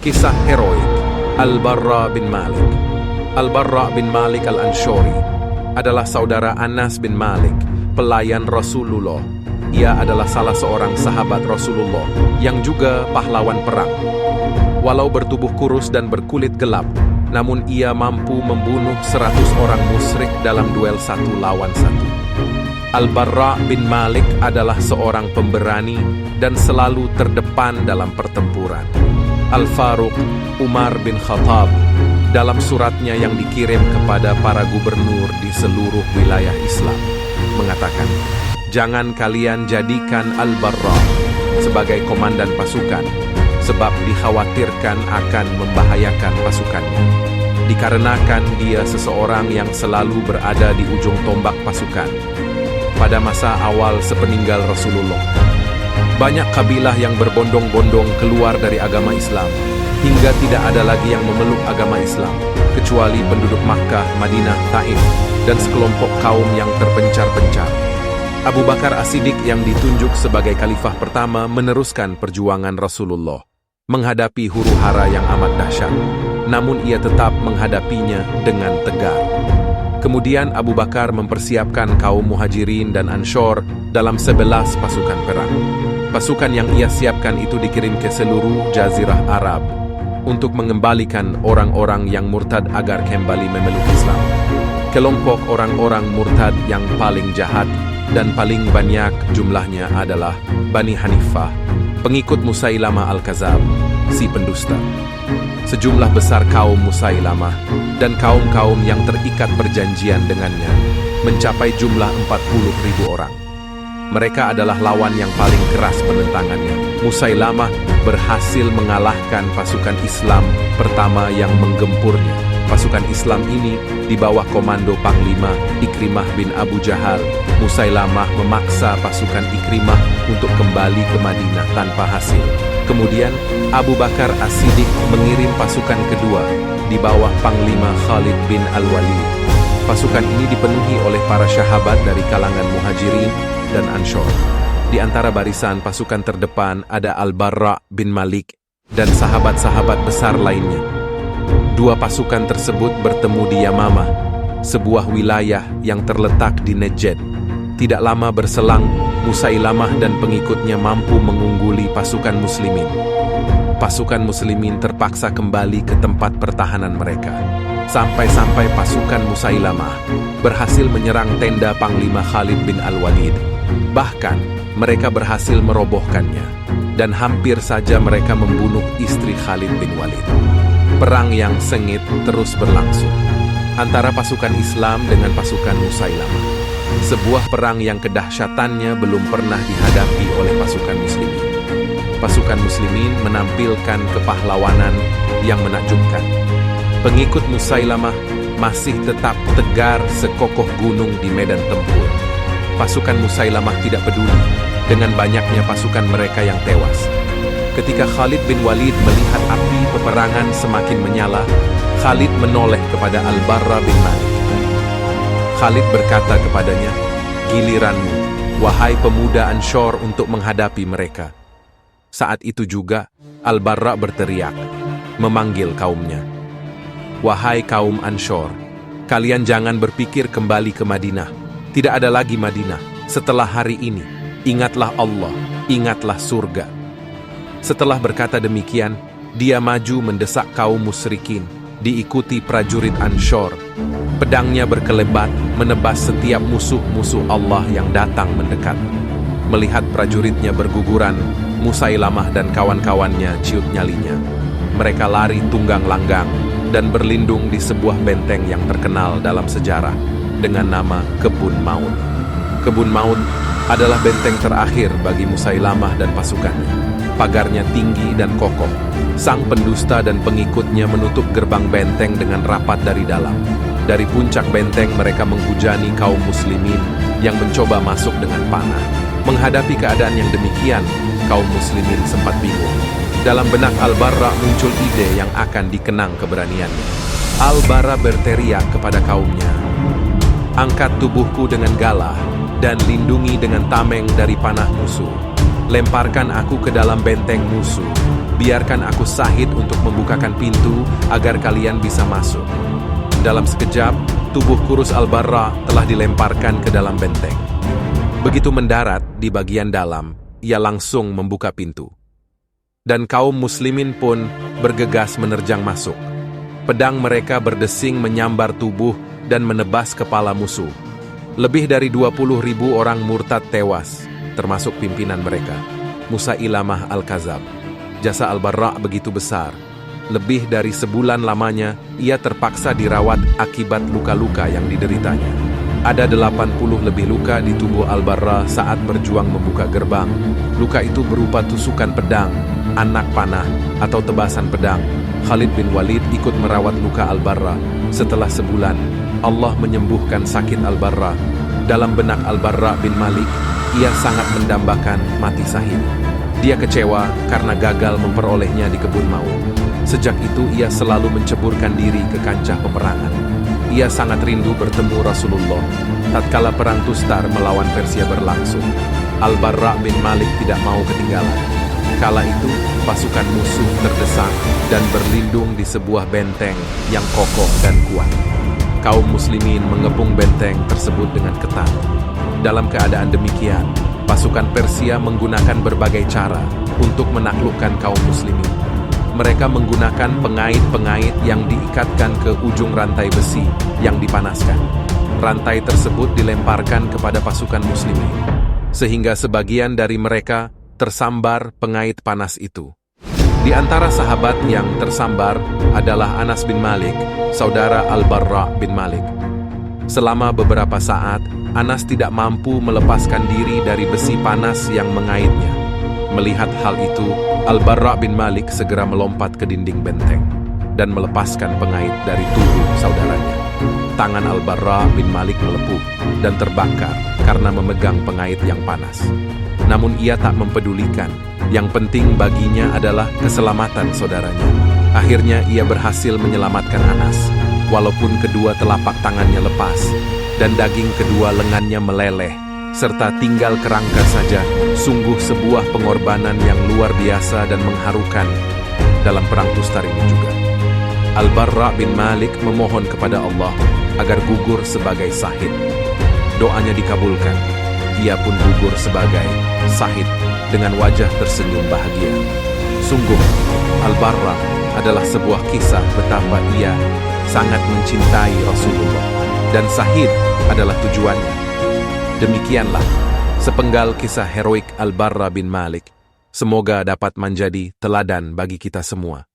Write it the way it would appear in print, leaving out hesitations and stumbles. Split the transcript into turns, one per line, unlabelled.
Kisah heroik Al-Barra bin Malik. Al-Barra bin Malik Al-Anshori adalah saudara Anas bin Malik, pelayan Rasulullah. Ia adalah salah seorang sahabat Rasulullah yang juga pahlawan perang. Walau bertubuh kurus dan berkulit gelap, namun ia mampu membunuh 100 orang musyrik dalam duel 1 lawan 1. Al-Barra bin Malik adalah seorang pemberani dan selalu terdepan dalam pertempuran. Al-Faruq Umar bin Khattab dalam suratnya yang dikirim kepada para gubernur di seluruh wilayah Islam mengatakan, "Jangan kalian jadikan Al-Barra sebagai komandan pasukan, sebab dikhawatirkan akan membahayakan pasukannya. Dikarenakan dia seseorang yang selalu berada di ujung tombak pasukan." Pada masa awal sepeninggal Rasulullah, banyak kabilah yang berbondong-bondong keluar dari agama Islam, hingga tidak ada lagi yang memeluk agama Islam, kecuali penduduk Makkah, Madinah, Taif, dan sekelompok kaum yang terpencar-pencar. Abu Bakar As-Siddiq yang ditunjuk sebagai khalifah pertama meneruskan perjuangan Rasulullah, menghadapi huru-hara yang amat dahsyat, namun ia tetap menghadapinya dengan tegar. Kemudian Abu Bakar mempersiapkan kaum Muhajirin dan Anshor dalam 11 pasukan perang. Pasukan yang ia siapkan itu dikirim ke seluruh Jazirah Arab untuk mengembalikan orang-orang yang murtad agar kembali memeluk Islam. Kelompok orang-orang murtad yang paling jahat dan paling banyak jumlahnya adalah Bani Hanifah, pengikut Musailamah Al-Kazab, si pendusta. Sejumlah besar kaum Musailamah dan kaum-kaum yang terikat perjanjian dengannya mencapai jumlah 40.000 orang. Mereka adalah lawan yang paling keras penentangannya. Musailamah berhasil mengalahkan pasukan Islam pertama yang menggempurnya. Pasukan Islam ini di bawah komando Panglima Ikrimah bin Abu Jahal. Musailamah memaksa pasukan Ikrimah untuk kembali ke Madinah tanpa hasil. Kemudian Abu Bakar As-Siddiq mengirim pasukan kedua di bawah Panglima Khalid bin Al-Walid. Pasukan ini dipenuhi oleh para sahabat dari kalangan Muhajirin dan Anshor. Di antara barisan pasukan terdepan ada Al-Barra bin Malik dan sahabat-sahabat besar lainnya. Dua pasukan tersebut bertemu di Yamamah, sebuah wilayah yang terletak di Najd. Tidak lama berselang, Musailamah dan pengikutnya mampu mengungguli pasukan muslimin. Pasukan muslimin terpaksa kembali ke tempat pertahanan mereka. Sampai-sampai pasukan Musailamah berhasil menyerang tenda Panglima Khalid bin Al-Walid. Bahkan, mereka berhasil merobohkannya. Dan hampir saja mereka membunuh istri Khalid bin Walid. Perang yang sengit terus berlangsung antara pasukan Islam dengan pasukan Musailamah. Sebuah perang yang kedahsyatannya belum pernah dihadapi oleh pasukan muslimin. Pasukan muslimin menampilkan kepahlawanan yang menakjubkan. Pengikut Musailamah masih tetap tegar sekokoh gunung di medan tempur. Pasukan Musailamah tidak peduli dengan banyaknya pasukan mereka yang tewas. Ketika Khalid bin Walid melihat api peperangan semakin menyala, Khalid menoleh kepada Al-Barra bin Malik. Khalid berkata kepadanya, "Giliranmu, wahai pemuda Anshor, untuk menghadapi mereka." Saat itu juga, Al-Barra berteriak, memanggil kaumnya, "Wahai kaum Anshor, kalian jangan berpikir kembali ke Madinah. Tidak ada lagi Madinah. Setelah hari ini, ingatlah Allah, ingatlah surga." Setelah berkata demikian, dia maju mendesak kaum musyrikin, diikuti prajurit Anshor. Pedangnya berkelebat, menebas setiap musuh-musuh Allah yang datang mendekat. Melihat prajuritnya berguguran, Musailamah dan kawan-kawannya ciut nyalinya. Mereka lari tunggang langgang dan berlindung di sebuah benteng yang terkenal dalam sejarah dengan nama Kebun Maut. Kebun Maut adalah benteng terakhir bagi Musailamah dan pasukannya. Pagarnya tinggi dan kokoh. Sang pendusta dan pengikutnya menutup gerbang benteng dengan rapat dari dalam. Dari puncak benteng mereka menghujani kaum muslimin yang mencoba masuk dengan panah. Menghadapi keadaan yang demikian, kaum muslimin sempat bingung. Dalam benak Al-Barra muncul ide yang akan dikenang keberaniannya. Al-Barra berteriak kepada kaumnya, "Angkat tubuhku dengan galah dan lindungi dengan tameng dari panah musuh." Lemparkan aku ke dalam benteng musuh. Biarkan aku Sahid untuk membukakan pintu agar kalian bisa masuk. Dalam sekejap, tubuh kurus Al-Barra telah dilemparkan ke dalam benteng. Begitu mendarat di bagian dalam, ia langsung membuka pintu. Dan kaum muslimin pun bergegas menerjang masuk. Pedang mereka berdesing menyambar tubuh dan menebas kepala musuh. Lebih dari 20.000 orang murtad tewas, termasuk pimpinan mereka, Musailamah Al-Kazab. Jasa Al-Barra begitu besar. Lebih dari sebulan lamanya, ia terpaksa dirawat akibat luka-luka yang dideritanya. Ada 80 lebih luka di tubuh Al-Barra saat berjuang membuka gerbang. Luka itu berupa tusukan pedang, anak panah, atau tebasan pedang. Khalid bin Walid ikut merawat luka Al-Barra. Setelah sebulan, Allah menyembuhkan sakit Al-Barra. Dalam benak Al-Barra bin Malik, ia sangat mendambakan mati Sahid. Dia kecewa karena gagal memperolehnya di kebun maut. Sejak itu ia selalu menceburkan diri ke kancah peperangan. Ia sangat rindu bertemu Rasulullah tatkala perang Tustar melawan Persia berlangsung. Al-Barra bin Malik tidak mau ketinggalan. Kala itu, pasukan musuh terdesak dan berlindung di sebuah benteng yang kokoh dan kuat. Kaum muslimin mengepung benteng tersebut dengan ketat. Dalam keadaan demikian, pasukan Persia menggunakan berbagai cara untuk menaklukkan kaum muslimin. Mereka menggunakan pengait-pengait yang diikatkan ke ujung rantai besi yang dipanaskan. Rantai tersebut dilemparkan kepada pasukan muslimin, sehingga sebagian dari mereka tersambar pengait panas itu. Di antara sahabat yang tersambar adalah Anas bin Malik, saudara Al-Barra bin Malik. Selama beberapa saat, Anas tidak mampu melepaskan diri dari besi panas yang mengaitnya. Melihat hal itu, Al-Barra bin Malik segera melompat ke dinding benteng dan melepaskan pengait dari tubuh saudaranya. Tangan Al-Barra bin Malik melepuh dan terbakar karena memegang pengait yang panas. Namun ia tak mempedulikan. Yang penting baginya adalah keselamatan saudaranya. Akhirnya ia berhasil menyelamatkan Anas, walaupun kedua telapak tangannya lepas dan daging kedua lengannya meleleh, serta tinggal kerangka saja. Sungguh sebuah pengorbanan yang luar biasa dan mengharukan dalam perang Tustar ini juga. Al-Barra bin Malik memohon kepada Allah agar gugur sebagai Sahid. Doanya dikabulkan. Ia pun gugur sebagai Sahid dengan wajah tersenyum bahagia. Sungguh, Al-Barra adalah sebuah kisah betapa ia sangat mencintai Rasulullah, dan Sahid adalah tujuannya. Demikianlah sepenggal kisah heroik Al-Barra bin Malik. Semoga dapat menjadi teladan bagi kita semua.